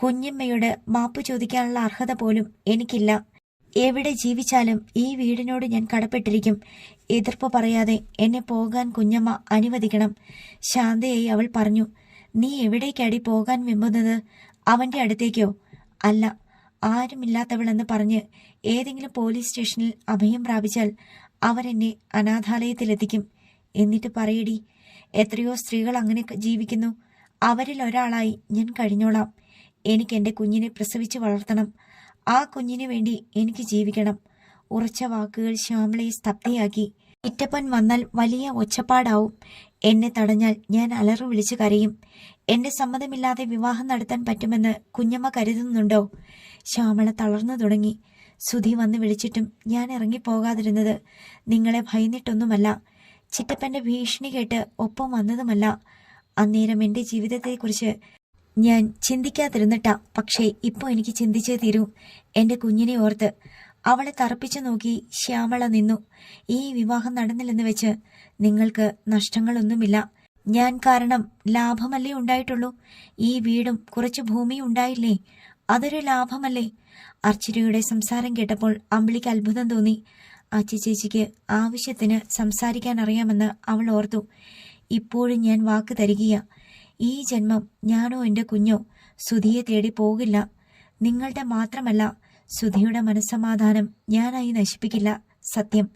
കുഞ്ഞമ്മയോട് മാപ്പ് ചോദിക്കാനുള്ള അർഹത പോലും എനിക്കില്ല. എവിടെ ജീവിച്ചാലും ഈ വീടിനോട് ഞാൻ കടപ്പെട്ടിരിക്കും. എതിർപ്പ് പറയാതെ എന്നെ പോകാൻ കുഞ്ഞമ്മ അനുവദിക്കണം. ശാന്തയായി അവൾ പറഞ്ഞു. നീ എവിടേക്കാടി പോകാൻ വെമ്പുന്നത്? അവന്റെ അടുത്തേക്കോ? അല്ല, ആരുമില്ലാത്തവളെന്ന് പറഞ്ഞ് ഏതെങ്കിലും പോലീസ് സ്റ്റേഷനിൽ അഭയം പ്രാപിച്ചാൽ അവരെന്നെ അനാഥാലയത്തിലെത്തിക്കും. എന്നിട്ട് പറയടി, എത്രയോ സ്ത്രീകൾ അങ്ങനെ ജീവിക്കുന്നു. അവരിൽ ഒരാളായി ഞാൻ കഴിഞ്ഞോളാം. എനിക്ക് എൻ്റെ കുഞ്ഞിനെ പ്രസവിച്ച് വളർത്തണം. ആ കുഞ്ഞിന് വേണ്ടി എനിക്ക് ജീവിക്കണം. ഉറച്ച വാക്കുകൾ ശ്യാമളയെ സ്തബ്ധയാക്കി. ഇറ്റപ്പൻ വന്നാൽ വലിയ ഒച്ചപ്പാടാവും. എന്നെ തടഞ്ഞാൽ ഞാൻ അലറി വിളിച്ച് കരയും. എന്റെ സമ്മതമില്ലാതെ വിവാഹം നടത്താൻ പറ്റുമെന്ന് കുഞ്ഞമ്മ കരുതുന്നുണ്ടോ? ശ്യാമള തളർന്നു തുടങ്ങി. സുധി വന്ന് വിളിച്ചിട്ടും ഞാൻ ഇറങ്ങിപ്പോകാതിരുന്നത് നിങ്ങളെ ഭയന്നിട്ടൊന്നുമല്ല. ചിറ്റപ്പന്റെ ഭീഷണി കേട്ട് ഒപ്പം വന്നതുമല്ല. അന്നേരം എന്റെ ജീവിതത്തെക്കുറിച്ച് ഞാൻ ചിന്തിക്കാതിരുന്നിട്ടാ. പക്ഷേ ഇപ്പോൾ എനിക്ക് ചിന്തിച്ചേ തീരൂ. എന്റെ കുഞ്ഞിനെ ഓർത്ത്. അവളെ തറപ്പിച്ചു നോക്കി ശ്യാമള നിന്നു. ഈ വിവാഹം നടന്നില്ലെന്ന് വെച്ച് നിങ്ങൾക്ക് നഷ്ടങ്ങളൊന്നുമില്ല. ഞാൻ കാരണം ലാഭമല്ലേ ഉണ്ടായിട്ടുള്ളൂ. ഈ വീടും കുറച്ച് ഭൂമിയും ഉണ്ടായില്ലേ? അതൊരു ലാഭമല്ലേ? അർച്ചനയുടെ സംസാരം കേട്ടപ്പോൾ അമ്പിളിക്ക് അത്ഭുതം തോന്നി. അച്ചി ചേച്ചിക്ക് ആവശ്യത്തിന് സംസാരിക്കാൻ അറിയാമെന്ന് അവൾ ഓർത്തു. ഇപ്പോഴും ഞാൻ വാക്ക് തരികയാ. ഈ ജന്മം ഞാനോ എൻ്റെ കുഞ്ഞോ സുധിയെ തേടി പോകില്ല. നിങ്ങളുടെ മാത്രമല്ല, സുധിയുടെ മനസ്സമാധാനം ഞാനായി നശിപ്പിക്കില്ല. സത്യം.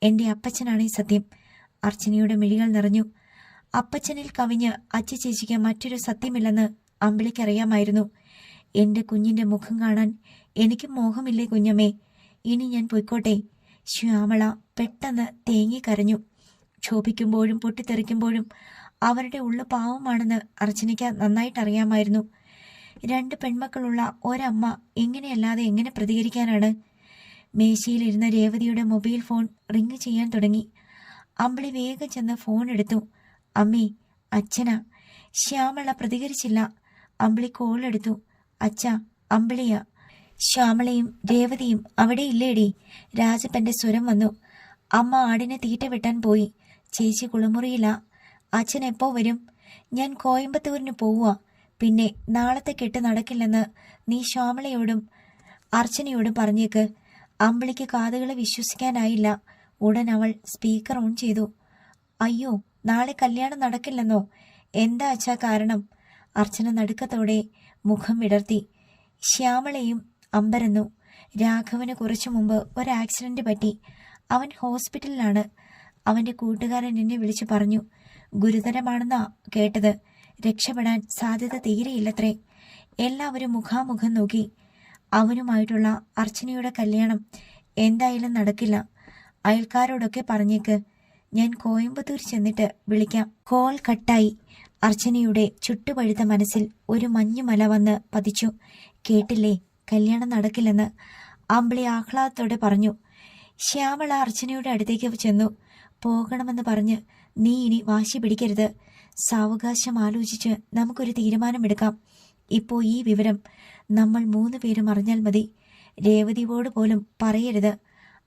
എൻ്റെ അപ്പച്ചനാണീ സത്യം. അർച്ചനയുടെ മിഴികൾ നിറഞ്ഞു. അപ്പച്ചനിൽ കവിഞ്ഞ് അച്ചി ചേച്ചിക്ക് മറ്റൊരു സത്യമില്ലെന്ന് അമ്പിളിക്കറിയാമായിരുന്നു. എൻ്റെ കുഞ്ഞിൻ്റെ മുഖം കാണാൻ എനിക്ക് മോഹമില്ലേ കുഞ്ഞമ്മേ? ഇനി ഞാൻ പൊയ്ക്കോട്ടെ. ശ്യാമള പെട്ടെന്ന് തേങ്ങിക്കരഞ്ഞു. ക്ഷോഭിക്കുമ്പോഴും പൊട്ടിത്തെറിക്കുമ്പോഴും അവരുടെ ഉള്ളു പാവമാണെന്ന് അർച്ചനയ്ക്ക് നന്നായിട്ടറിയാമായിരുന്നു. 2 പെൺമക്കളുള്ള ഒരമ്മ ഇങ്ങനെയല്ലാതെ എങ്ങനെ പ്രതികരിക്കാനാണ്? മേശയിലിരുന്ന രേവതിയുടെ മൊബൈൽ ഫോൺ റിങ് ചെയ്യാൻ തുടങ്ങി. അമ്പിളി വേഗം ചെന്ന് ഫോൺ എടുത്തു. അമ്മേ, അച്ഛനാ. ശ്യാമള പ്രതികരിച്ചില്ല. അമ്പിളി കോൾ എടുത്തു. അച്ഛാ, അമ്പിളിയാ. ശ്യാമളയും രേവതിയും അവിടെ ഇല്ലേടി? രാജപ്പന്റെ സ്വരം വന്നു. അമ്മ ആടിനെ തീറ്റ വെട്ടാൻ പോയി. ചേച്ചി കുളിമുറിയില്ല. അച്ഛൻ എപ്പോ വരും? ഞാൻ കോയമ്പത്തൂരിന് പോവുക. പിന്നെ നാളത്തെ കെട്ട് നടക്കില്ലെന്ന് നീ ശ്യാമളയോടും അർച്ചനയോടും പറഞ്ഞേക്ക്. അമ്പിളിക്ക് കാതുകളെ വിശ്വസിക്കാനായില്ല. ഉടൻ അവൾ സ്പീക്കർ ഓൺ ചെയ്തു. അയ്യോ, നാളെ കല്യാണം നടക്കില്ലെന്നോ? എന്താ അച്ഛാ കാരണം? അർച്ചന നടുക്കത്തോടെ മുഖം വിടർത്തി. ശ്യാമളയും അമ്പരന്നു. രാഘവന് കുറച്ചു മുമ്പ് ഒരു ആക്സിഡന്റ് പറ്റി. അവൻ ഹോസ്പിറ്റലിലാണ്. അവന്റെ കൂട്ടുകാരൻ എന്നെ വിളിച്ചു പറഞ്ഞു. ഗുരുതരമാണെന്നാ കേട്ടത്. രക്ഷപ്പെടാൻ സാധ്യത തീരെയില്ലത്രേ. എല്ലാവരും മുഖാമുഖം നോക്കി. അവനുമായിട്ടുള്ള അർച്ചനയുടെ കല്യാണം എന്തായാലും നടക്കില്ല. അയൽക്കാരോടൊക്കെ പറഞ്ഞേക്ക്. ഞാൻ കോയമ്പത്തൂർ ചെന്നിട്ട് വിളിക്കാം. കോൾ കട്ടായി. അർച്ചനയുടെ ചുട്ടുപഴുത്ത മനസ്സിൽ ഒരു മഞ്ഞുമല വന്ന് പതിച്ചു. കേട്ടില്ലേ, കല്യാണം നടക്കില്ലെന്ന് അമ്പിളി ആഹ്ലാദത്തോടെ പറഞ്ഞു. ശ്യാമള അർച്ചനയുടെ അടുത്തേക്ക് ചെന്നു. പോകണമെന്ന് പറഞ്ഞ് നീ ഇനി വാശി പിടിക്കരുത്. സാവകാശം ആലോചിച്ച് നമുക്കൊരു തീരുമാനമെടുക്കാം. ഇപ്പോൾ ഈ വിവരം നമ്മൾ 3 പേരും അറിഞ്ഞാൽ മതി. രേവതിയോട് പോലും പറയരുത്.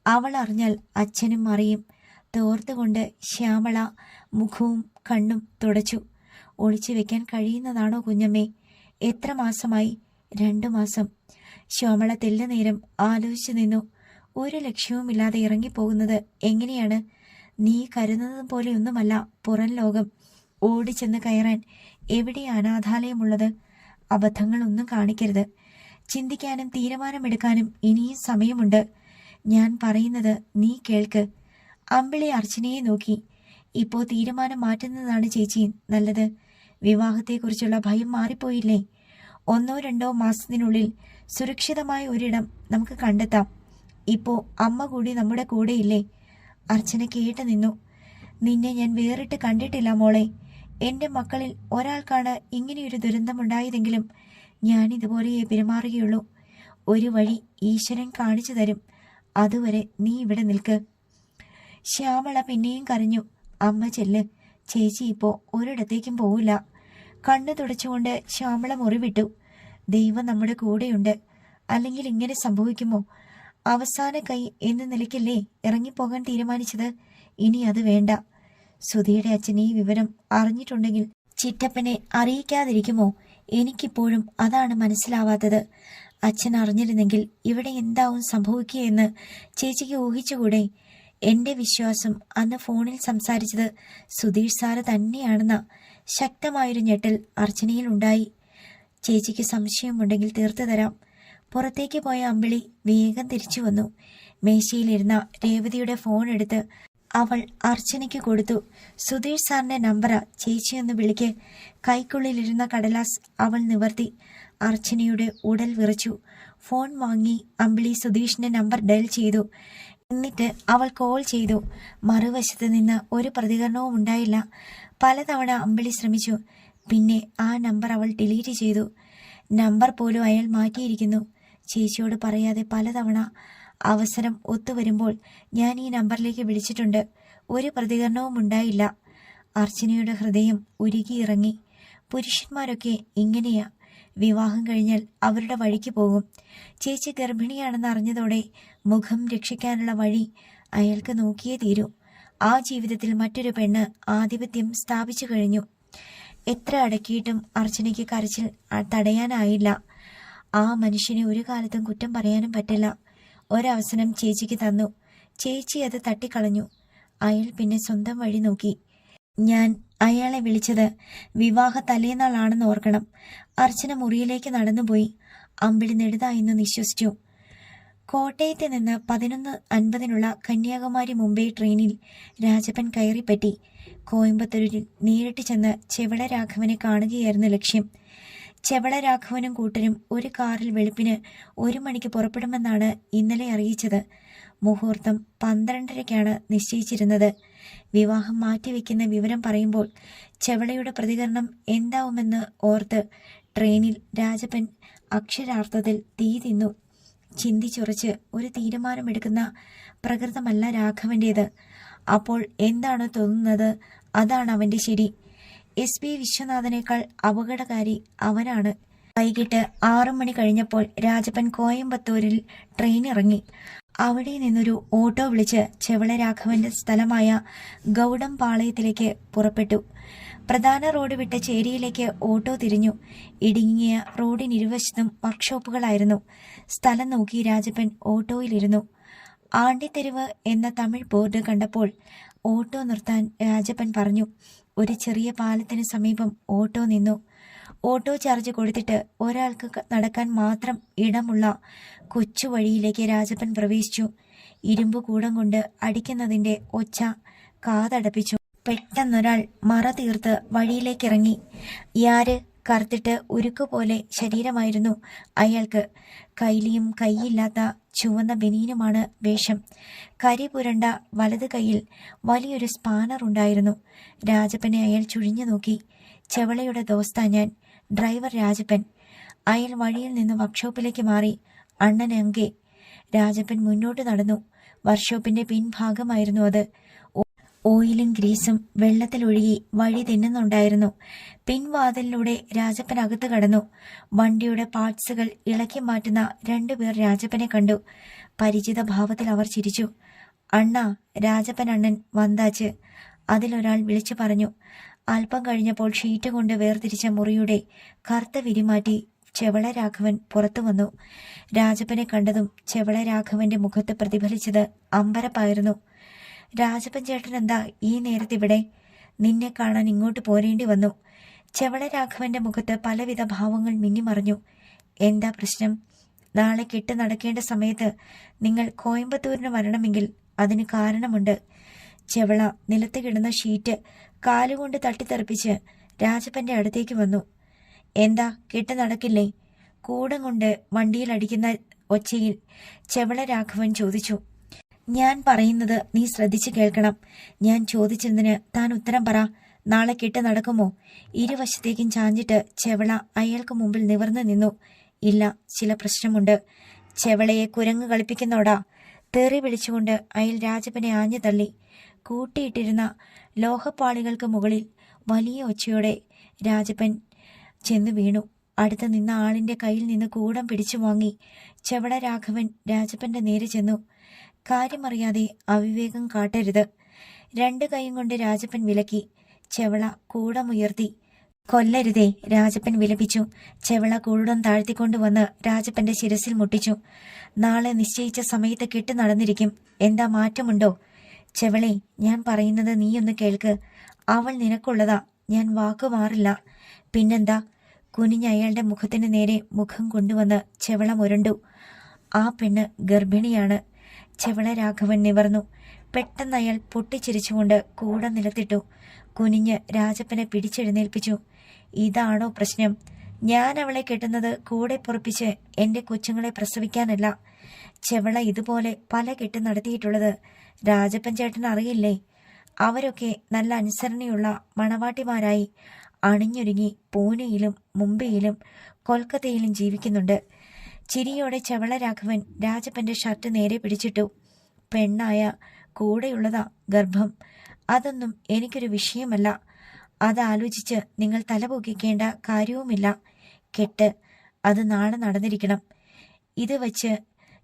അവൾ അറിഞ്ഞാൽ അച്ഛനും അറിയും. തോർത്തുകൊണ്ട് ശ്യാമള മുഖവും കണ്ണും തുടച്ചു. ഒളിച്ചു വെക്കാൻ കഴിയുന്നതാണോ കുഞ്ഞമ്മേ? എത്ര മാസമായി? 2 മാസം. ശ്യാമള തെല്ലുനേരം ആലോചിച്ചു നിന്നു. ഒരു ലക്ഷ്യവുമില്ലാതെ ഇറങ്ങിപ്പോകുന്നത് എങ്ങനെയാണ്? നീ കരുതുന്നത് പോലെയൊന്നുമല്ല പുറം ലോകം. ഓടിച്ചെന്ന് കയറാൻ എവിടെ അനാഥാലയമുള്ളത്? അബദ്ധങ്ങളൊന്നും കാണിക്കരുത്. ചിന്തിക്കാനും തീരുമാനമെടുക്കാനും ഇനിയും സമയമുണ്ട്. ഞാൻ പറയുന്നത് നീ കേൾക്ക്. അമ്പിളി അർച്ചനയെ നോക്കി. ഇപ്പോൾ തീരുമാനം മാറ്റുന്നതാണ് ചേച്ചി നല്ലത്. വിവാഹത്തെക്കുറിച്ചുള്ള ഭയം മാറിപ്പോയില്ലേ? 1-2 മാസത്തിനുള്ളിൽ സുരക്ഷിതമായ ഒരിടം നമുക്ക് കണ്ടെത്താം. ഇപ്പോൾ അമ്മ കൂടി നമ്മുടെ കൂടെയില്ലേ? അർച്ചന കേട്ടു നിന്നു. നിന്നെ ഞാൻ വേറിട്ട് കണ്ടിട്ടില്ല മോളെ. എൻ്റെ മക്കളിൽ ഒരാൾക്കാണ് ഇങ്ങനെയൊരു ദുരന്തമുണ്ടായതെങ്കിലും ഞാൻ ഇതുപോലെയേ പെരുമാറുകയുള്ളൂ. ഒരു വഴി ഈശ്വരൻ കാണിച്ചു തരും. അതുവരെ നീ ഇവിടെ നിൽക്ക്. ശ്യാമള പിന്നെയും കരഞ്ഞു. അമ്മ ചെല്ല്, ചേച്ചി ഇപ്പോൾ ഒരിടത്തേക്കും പോവില്ല. കണ്ണു തുടച്ചുകൊണ്ട് ശ്യാമള മുറിവിട്ടു. ദൈവം നമ്മുടെ കൂടെയുണ്ട്. അല്ലെങ്കിൽ ഇങ്ങനെ സംഭവിക്കുമോ? അവസാന കൈ എന്ന നിലയ്ക്കല്ലേ ഇറങ്ങിപ്പോകാൻ തീരുമാനിച്ചത്. ഇനി അത് വേണ്ട. സുധിയുടെ അച്ഛൻ ഈ വിവരം അറിഞ്ഞിട്ടുണ്ടെങ്കിൽ ചിറ്റപ്പനെ അറിയിക്കാതിരിക്കുമോ? എനിക്കിപ്പോഴും അതാണ് മനസ്സിലാവാത്തത്. അച്ഛൻ അറിഞ്ഞിരുന്നെങ്കിൽ ഇവിടെ എന്താവും സംഭവിക്കുകയെന്ന് ചേച്ചിക്ക് ഊഹിച്ചുകൂടെ? എന്റെ വിശ്വാസം അന്ന് ഫോണിൽ സംസാരിച്ചത് സുധീഷ് സാറ് തന്നെയാണെന്ന ശക്തമായൊരു ഞെട്ടൽ അർച്ചനയിൽ ഉണ്ടായി. ചേച്ചിക്ക് സംശയമുണ്ടെങ്കിൽ തീർത്തു തരാം. പുറത്തേക്ക് പോയ അമ്പിളി വേഗം തിരിച്ചു വന്നു. മേശയിലിരുന്ന രേവതിയുടെ ഫോൺ എടുത്ത് അവൾ അർച്ചനയ്ക്ക് കൊടുത്തു. സുധീഷ് സാറിന്റെ നമ്പറാ, ചേച്ചിയൊന്ന് വിളിക്ക്. കൈക്കുള്ളിലിരുന്ന കടലാസ് അവൾ നിവർത്തി. അർച്ചനയുടെ ഉടൽ വിറച്ചു. ഫോൺ വാങ്ങി അമ്പിളി സുധീഷിന്റെ നമ്പർ ഡയൽ ചെയ്തു. എന്നിട്ട് അവൾ കോൾ ചെയ്തു. മറുവശത്ത് നിന്ന് ഒരു പ്രതികരണവും ഉണ്ടായില്ല. പലതവണ അമ്പിളി ശ്രമിച്ചു. പിന്നെ ആ നമ്പർ അവൾ ഡിലീറ്റ് ചെയ്തു. നമ്പർ പോലും അയാൾ മാറ്റിയിരിക്കുന്നു. ചേച്ചിയോട് പറയാതെ പലതവണ അവസരം ഒത്തുവരുമ്പോൾ ഞാൻ ഈ നമ്പറിലേക്ക് വിളിച്ചിട്ടുണ്ട്. ഒരു പ്രതികരണവും ഉണ്ടായില്ല. അർച്ചനയുടെ ഹൃദയം ഉരുകിയിറങ്ങി. പുരുഷന്മാരൊക്കെ ഇങ്ങനെയാ. വിവാഹം കഴിഞ്ഞാൽ അവരുടെ വഴിക്ക് പോകും. ചേച്ചി ഗർഭിണിയാണെന്ന് അറിഞ്ഞതോടെ മുഖം രക്ഷിക്കാനുള്ള വഴി അയാൾക്ക് നോക്കിയേ തീരൂ. ആ ജീവിതത്തിൽ മറ്റൊരു പെണ്ണ് ആധിപത്യം സ്ഥാപിച്ചു കഴിഞ്ഞു. എത്ര അടക്കിയിട്ടും അർച്ചനയ്ക്ക് കരച്ചിൽ തടയാനായില്ല. ആ മനുഷ്യനെ ഒരു കാലത്തും കുറ്റം പറയാനും പറ്റില്ല. ഒരവസരം ചേച്ചിക്ക് തന്നു. ചേച്ചി അത് തട്ടിക്കളഞ്ഞു. അയാൾ പിന്നെ സ്വന്തം വഴി നോക്കി. ഞാൻ അയാളെ വിളിച്ചത് വിവാഹ തലേന്നാളാണെന്ന് ഓർക്കണം. അർച്ചന മുറിയിലേക്ക് നടന്നുപോയി. അമ്പിളി നെടുതായെന്ന് നിശ്വസിച്ചു. കോട്ടയത്ത് നിന്ന് 11:50 കന്യാകുമാരി മുംബൈ ട്രെയിനിൽ രാജപ്പൻ കയറിപ്പറ്റി. കോയമ്പത്തൂരിൽ നേരിട്ട് ചെന്ന് ചെവള രാഘവനെ കാണുകയായിരുന്നു ലക്ഷ്യം. ചെവള രാഘവനും കൂട്ടരും ഒരു കാറിൽ വെളുപ്പിന് 1 മണിക്ക് പുറപ്പെടുമെന്നാണ് ഇന്നലെ അറിയിച്ചത്. മുഹൂർത്തം 12:30-ക്കാണ് നിശ്ചയിച്ചിരുന്നത്. വിവാഹം മാറ്റിവെക്കുന്ന വിവരം പറയുമ്പോൾ ചെവളയുടെ പ്രതികരണം എന്താവുമെന്ന് ഓർത്ത് ട്രെയിനിൽ രാജപ്പൻ അക്ഷരാർത്ഥത്തിൽ തീ തിന്നു. ചിന്തിച്ചുറച്ച് ഒരു തീരുമാനമെടുക്കുന്ന പ്രകൃതമല്ല രാഘവൻ്റേത്. അപ്പോൾ എന്താണോ തോന്നുന്നത് അതാണ് അവൻ്റെ ശരി. SP വിശ്വനാഥനേക്കാൾ അപകടകാരി അവനാണ്. വൈകിട്ട് 6 മണി കഴിഞ്ഞപ്പോൾ രാജപ്പൻ കോയമ്പത്തൂരിൽ ട്രെയിൻ ഇറങ്ങി. അവിടെ നിന്നൊരു ഓട്ടോ വിളിച്ച് ചെവള രാഘവന്റെ സ്ഥലമായ ഗൗഡം പാളയത്തിലേക്ക് പുറപ്പെട്ടു. പ്രധാന റോഡ് വിട്ട് ചേരിയിലേക്ക് ഓട്ടോ തിരിഞ്ഞു. ഇടുങ്ങിയ റോഡിനിരുവശത്തും വർക്ക്ഷോപ്പുകളായിരുന്നു. സ്ഥലം നോക്കി രാജപ്പൻ ഓട്ടോയിലിരുന്നു. ആണ്ടിത്തെരുവ് എന്ന തമിഴ് ബോർഡ് കണ്ടപ്പോൾ ഓട്ടോ നിർത്താൻ രാജപ്പൻ പറഞ്ഞു. ഒരു ചെറിയ പാലത്തിന് സമീപം ഓട്ടോ നിന്നു. ഓട്ടോ ചാർജ് കൊടുത്തിട്ട് ഒരാൾക്ക് നടക്കാൻ മാത്രം ഇടമുള്ള കൊച്ചു വഴിയിലേക്ക് രാജപ്പൻ പ്രവേശിച്ചു. ഇരുമ്പ് കൂടം കൊണ്ട് അടിക്കുന്നതിന്റെ ഒച്ച കാതടപ്പിച്ചു. പെട്ടെന്നൊരാൾ മറ തീർത്ത് വഴിയിലേക്കിറങ്ങി. യാര് കറുത്തിട്ട് ഉരുക്കുപോലെ ശരീരമായിരുന്നു അയാൾക്ക്. കൈലിയും കൈയില്ലാത്ത ചുവന്ന ബനീനുമാണ് വേഷം. കരി പുരണ്ട വലത് കൈയിൽ വലിയൊരു സ്പാനർ ഉണ്ടായിരുന്നു. രാജപ്പനെ അയാൾ ചുഴിഞ്ഞു നോക്കി. ചെവളയുടെ ദോസ്താ ഞാൻ, ഡ്രൈവർ രാജപ്പൻ. അയാൾ വഴിയിൽ നിന്ന് വർക്ക്ഷോപ്പിലേക്ക് മാറി. അണ്ണൻ അങ്കെ. രാജപ്പൻ മുന്നോട്ട് നടന്നു. വർക്ക്ഷോപ്പിന്റെ പിൻഭാഗമായിരുന്നു അത്. ഓയിലും ഗ്രീസും വെള്ളത്തിലൊഴുകി വഴി തിന്നുന്നുണ്ടായിരുന്നു. പിൻവാതിലിലൂടെ രാജപ്പൻ അകത്ത് കടന്നു. വണ്ടിയുടെ പാർട്സുകൾ ഇളക്കി മാറ്റുന്ന രണ്ടുപേർ രാജപ്പനെ കണ്ടു. പരിചിത ഭാവത്തിൽ അവർ ചിരിച്ചു. അണ്ണാ, രാജപ്പൻ അണ്ണൻ വന്താച്ച്, അതിലൊരാൾ വിളിച്ചു പറഞ്ഞു. അല്പം കഴിഞ്ഞപ്പോൾ ഷീറ്റ് കൊണ്ട് വേർതിരിച്ച മുറിയുടെ കറുത്ത വിരിമാറ്റി ചെവള രാഘവൻ പുറത്തു വന്നു. രാജപ്പനെ കണ്ടതും ചെവള രാഘവന്റെ മുഖത്ത് പ്രതിഫലിച്ചത് അമ്പരപ്പായിരുന്നു. രാജപ്പൻ ചേട്ടൻ എന്താ ഈ നേരത്തിവിടെ? നിന്നെ കാണാൻ ഇങ്ങോട്ട് പോരേണ്ടി വന്നു. ചെവള രാഘവന്റെ മുഖത്ത് പലവിധ ഭാവങ്ങൾ മിന്നിമറഞ്ഞു. എന്താ പ്രശ്നം? നാളെ കെട്ട് നടക്കേണ്ട സമയത്ത് നിങ്ങൾ കോയമ്പത്തൂരിന് വരണമെങ്കിൽ അതിന് കാരണമുണ്ട്. ചെവള നിലത്ത് കിടന്ന ഷീറ്റ് കാലുകൊണ്ട് തട്ടിത്തെറിപ്പിച്ച് രാജപ്പന്റെ അടുത്തേക്ക് വന്നു. എന്താ, കെട്ട് നടക്കില്ലേ? കൂടം കൊണ്ട് വണ്ടിയിലടിക്കുന്ന ഒച്ചയിൽ ചെവള രാഘവൻ ചോദിച്ചു. ഞാൻ പറയുന്നത് നീ ശ്രദ്ധിച്ചു കേൾക്കണം. ഞാൻ ചോദിച്ചതിന് താൻ ഉത്തരം പറ. നാളെ കെട്ട് നടക്കുമോ? ഇരുവശത്തേക്കും ചാഞ്ഞിട്ട് ചെവള അയാൾക്ക് മുമ്പിൽ നിവർന്നു നിന്നു. ഇല്ല, ചില പ്രശ്നമുണ്ട്. ചെവളയെ കുരങ്ങ് കളിപ്പിക്കുന്നോടാ. തെറി വിളിച്ചുകൊണ്ട് അയാൾ രാജപ്പനെ ആഞ്ഞു തള്ളി. കൂട്ടിയിട്ടിരുന്ന ലോഹപ്പാളികൾക്ക് മുകളിൽ വലിയ ഒച്ചയോടെ രാജപ്പൻ ചെന്നു വീണു. അടുത്ത് നിന്ന ആളിന്റെ കയ്യിൽ നിന്ന് കൂടം പിടിച്ചു വാങ്ങി ചെവള രാഘവൻ രാജപ്പന്റെ നേരെ ചെന്നു. കാര്യമറിയാതെ അവിവേകം കാട്ടരുത്. രണ്ടു കൈയും കൊണ്ട് രാജപ്പൻ വിലക്കി. ചെവള കൂടമുയർത്തി. കൊല്ലരുതേ, രാജപ്പൻ വിലപിച്ചു. ചെവള കൂടം താഴ്ത്തിക്കൊണ്ടുവന്ന് രാജപ്പന്റെ ശിരസിൽ മുട്ടിച്ചു. നാളെ നിശ്ചയിച്ച സമയത്ത് കെട്ട് നടന്നിരിക്കും. എന്താ, മാറ്റമുണ്ടോ? ചെവളെ, ഞാൻ പറയുന്നത് നീയൊന്ന് കേൾക്ക്. അവൾ നിനക്കുള്ളതാ. ഞാൻ വാക്കുമാറില്ല. പിന്നെന്താ? കുനിഞ്ഞ അയാളുടെ മുഖത്തിന് നേരെ മുഖം കൊണ്ടുവന്ന് ചെവള മുരണ്ടു. ആ പെണ്ണ് ഗർഭിണിയാണ്. ചെവള രാഘവൻ നിവർന്നു. പെട്ടെന്ന് അയാൾ പൊട്ടിച്ചിരിച്ചുകൊണ്ട് കൂട നിലത്തിട്ടു. കുനിഞ്ഞ് രാജപ്പനെ പിടിച്ചെഴുന്നേൽപ്പിച്ചു. ഇതാണോ പ്രശ്നം? ഞാൻ അവളെ കെട്ടുന്നത് കൂടെ പൊറപ്പിച്ച് എന്റെ കൊച്ചുങ്ങളെ പ്രസവിക്കാനല്ല. ചെവള ഇതുപോലെ പല കെട്ട് നടത്തിയിട്ടുള്ളത് രാജപ്പൻ ചേട്ടൻ അറിയില്ലേ? അവരൊക്കെ നല്ല അനുസരണയുള്ള മണവാട്ടിമാരായി അണിഞ്ഞൊരുങ്ങി പൂനെയിലും മുംബൈയിലും കൊൽക്കത്തയിലും ജീവിക്കുന്നുണ്ട്. ചിരിയോടെ ചെവള രാഘവൻ രാജപ്പന്റെ ഷർട്ട് നേരെ പിടിച്ചിട്ടു. പെണ്ണായ കൂടെയുള്ളതാ ഗർഭം. അതൊന്നും എനിക്കൊരു വിഷയമല്ല. അതാലോചിച്ച് നിങ്ങൾ തലപൊക്കിക്കേണ്ട കാര്യവുമില്ല. കെട്ട് അത് നാളെ നടന്നിരിക്കണം. ഇത് വച്ച്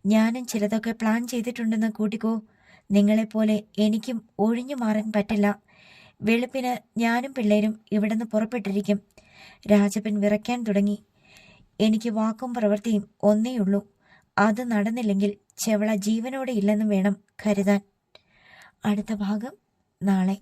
ഞാനും ചിലതൊക്കെ പ്ലാൻ ചെയ്തിട്ടുണ്ടെന്ന് കൂട്ടിക്കോ. നിങ്ങളെപ്പോലെ എനിക്കും ഒഴിഞ്ഞു മാറാൻ പറ്റില്ല. വെളുപ്പിന് ഞാനും പിള്ളേരും ഇവിടുന്ന് പുറപ്പെട്ടിരിക്കും. രാജപ്പൻ വിറയ്ക്കാൻ തുടങ്ങി. എനിക്ക് വാക്കും പ്രവൃത്തിയും ഒന്നേയുള്ളൂ. അത് നടന്നില്ലെങ്കിൽ ചെവള ജീവനോടെ ഇല്ലെന്നും വേണം കരുതാൻ. അടുത്ത ഭാഗം നാളെ.